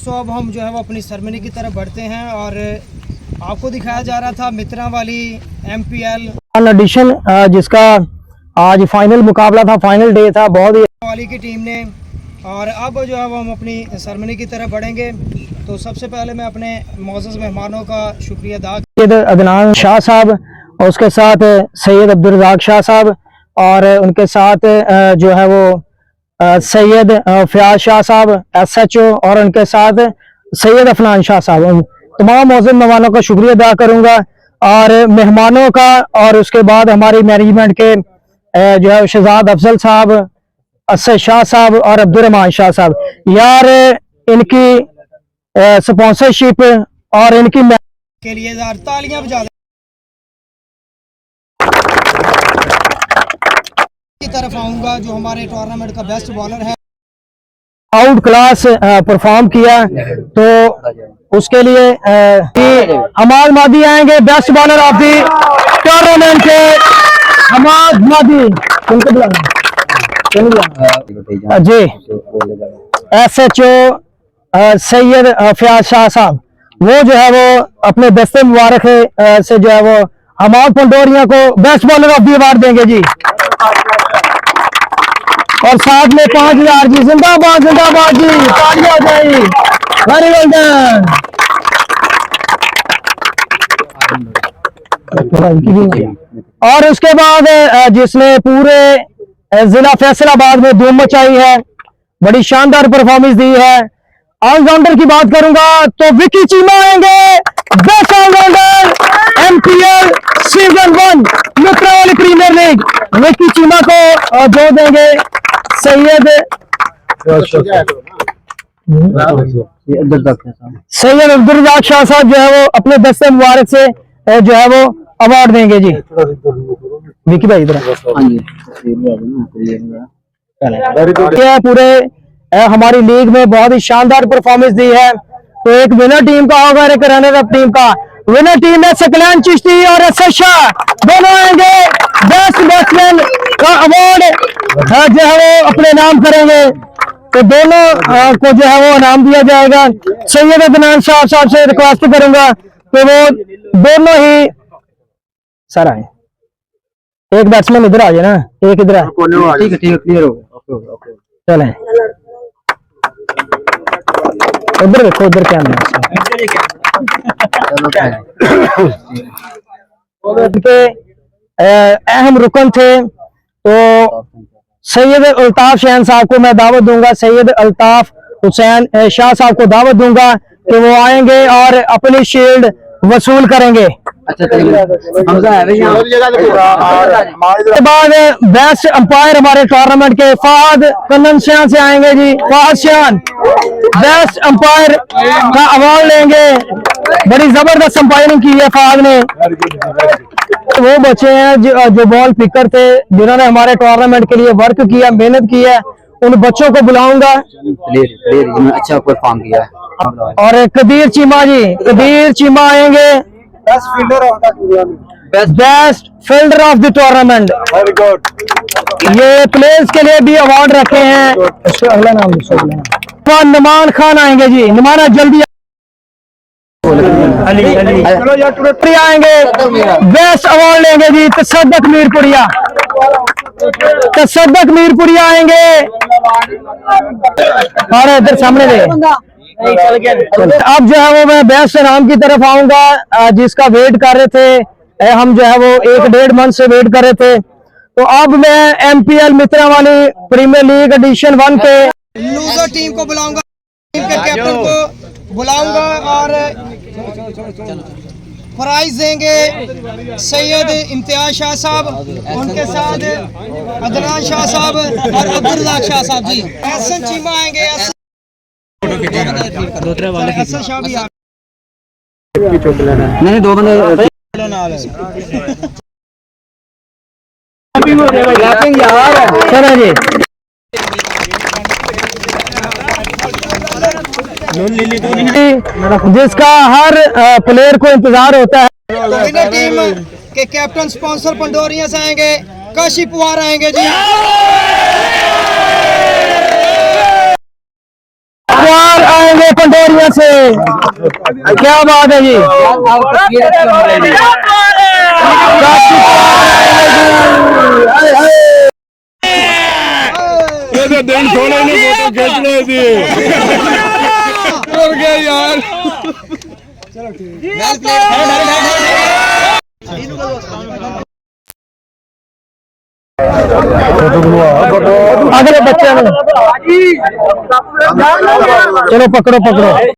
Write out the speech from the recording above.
दोस्तों अब हम जो है वो अपनी सेरेमनी की तरफ बढ़ते हैं और आपको दिखाया जा रहा था मित्रा वाली MPL एडिशन जिसका आज फाइनल मुकाबला था, फाइनल डे था बहुत ही वाली की टीम ने। और अब जो है वो हम अपनी सेरेमनी की तरफ बढ़ेंगे। तो सबसे पहले मैं अपने मौजूद मेहमानों का शुक्रिया अदा सैयद अदनान शाह साहब और उसके साथ सैयद अब्दुल रज़ाक शाह साहब और उनके साथ जो है वो सैयद फयाज शाह साहब SHO और उनके साथ सैयद अफनान शाह साहब, तमाम मौजूद मेहमानों का शुक्रिया अदा करूंगा और मेहमानों का। और उसके बाद हमारी मैनेजमेंट के जो है शहजाद अफजल साहब, असद शाह साहब और अब्दुर्रहमान शाह साहब, यार इनकी स्पॉन्सरशिप और इनकी के लिए तालियां बजा दें। की तरफ आऊंगा जो हमारे टूर्नामेंट का बेस्ट बॉलर है, आउट क्लास परफॉर्म किया, तो उसके लिए हमाद मादी आएंगे, best bowler of the tournament के हमाद मादी। उनको बुलाना जी। SHO सैयद फयाज शाह साहब, वो जो है वो अपने दस्ते मुबारक से जो है वो हमाद पंडोरिया को best bowler of the award देंगे जी। और साथ में 5000 जी। जिंदाबाद जिंदाबाद जी, तालियां हो जाएगी। Very well done. और उसके बाद जिसने पूरे जिला फैसलाबाद में धूम मचाई है, बड़ी शानदार परफॉर्मेंस दी है, ऑलराउंडर की बात करूंगा तो विकी चीमा आएंगे, बेस्ट ऑलराउंडर MPL सीजन 1 मित्रा वाली प्रीमियर लीग। विकी चीमा को जो देंगे सैयद अब्दुल रज़ाक शाह साहब जो है वो अपने दस्ते मुबारक से जो है वो अवार्ड देंगे जी। विकी भाई इधर पूरे हमारी लीग में बहुत ही शानदार परफॉर्मेंस दी है। तो एक विनर टीम का होगा, एक रनर अप टीम का। विनर टीम में सकलैन चिश्ती और असद शाह दोनों आएंगे, बेस्ट बैट्समैन का अवार्ड जो है वो अपने नाम करेंगे। तो दोनों को जो है वो इनाम दिया जाएगा। सैयद अदनान शाह साहब से रिक्वेस्ट करूंगा तो वो दोनों ही सर आए, एक बैट्समैन इधर आ जाए ना, एक इधर आए। ठीक है क्लियर हो गया, चलें उधर देखो, उधर क्या उनके अहम रुकन थे। तो सैयद अल्ताफ शहन साहब को मैं दावत दूंगा, सैयद अल्ताफ हुसैन शाह साहब को दावत दूंगा कि वो आएंगे और अपनी शील्ड वसूल करेंगे। बाद बेस्ट अंपायर हमारे टूर्नामेंट के फहद कन्नन शान से आएंगे जी। फहद शान बेस्ट अंपायर का अवार्ड लेंगे, बड़ी जबरदस्त अंपायरिंग की है फहद ने। वो बच्चे हैं जो बॉल पिकर थे, जिन्होंने हमारे टूर्नामेंट के लिए वर्क किया, मेहनत की है, उन बच्चों को बुलाऊंगा। अच्छा परफॉर्म किया। और कबीर चीमा जी, कबीर चीमा आएंगे, best fielder of the tournament. Very good. ये प्लेयर्स के लिए भी अवार्ड रखे हैं। अगला नाम नमान खान आएंगे जी। नमाना जल्दी आएंगे, बेस्ट अवार्ड लेंगे जी। तसद्दक मीरपुरिया, तसद्दक मीरपुरिया आएंगे। और इधर सामने दे। अब जो है वो मैं बेस्ट इनाम की तरफ आऊंगा, जिसका वेट कर रहे थे हम, जो है वो 1-1.5 मंथ से वेट कर रहे थे। तो अब मैं MPL मित्रा वाली प्रीमियर लीग एडिशन 1 के लूजर टीम को बुलाऊंगा, टीम के कैप्टन को बुलाऊंगा और प्राइज देंगे सैयद इम्तियाज शाह साहब, उनके साथ अदनान शाह साहब और अब्दुल रज़ाक शाह साहब जी। एहसन चीमा आएंगे, एहसन शाह भी नहीं, 2 बंदे चलो जी। जिसका हर प्लेयर को इंतजार होता है। तो विनर टीम के कैप्टन स्पॉन्सर पंडोरिया से आएंगे, काशिफ पुआर आएंगे जी। पुआर आएंगे पंडोरिया से क्या बात है जी दिन छोड़े ने फोटो खींच रहे थे और क्या यार अगले बच्चे चलो पकड़ो पकड़ो